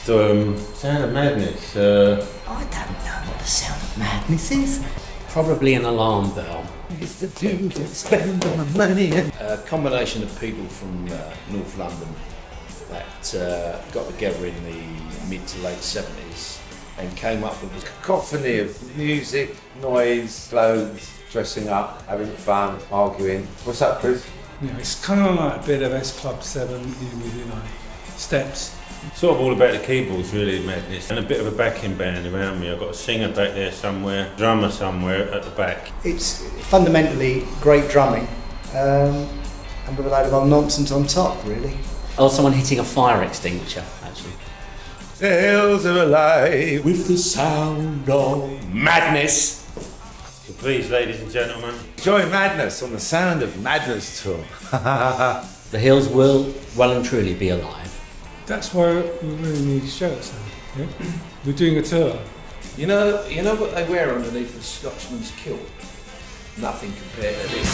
Sound of Madness. I don't know what the Sound of Madness is. Probably an alarm bell. It's the dude that spend all the money. A combination of people from North London that got together in the mid to late 70s and came up with a Cacophony of music, noise, clothes, dressing up, having fun, arguing. What's up, Chris? It's kind of like a bit of S Club 7 with, steps. Sort of all about the keyboards, really, Madness. And a bit of a backing band around me. I've got a singer back there somewhere, drummer somewhere at the back. It's fundamentally great drumming, and with a load of old nonsense on top, really. Or someone hitting a fire extinguisher, actually. The hills are alive with the sound of madness. So please, ladies and gentlemen, join Madness on the Sound of Madness tour. The hills will well and truly be alive. That's why we really need shirts. Yeah? We're doing a tour. You know what they wear underneath the Scotchman's kilt? Nothing compared to this.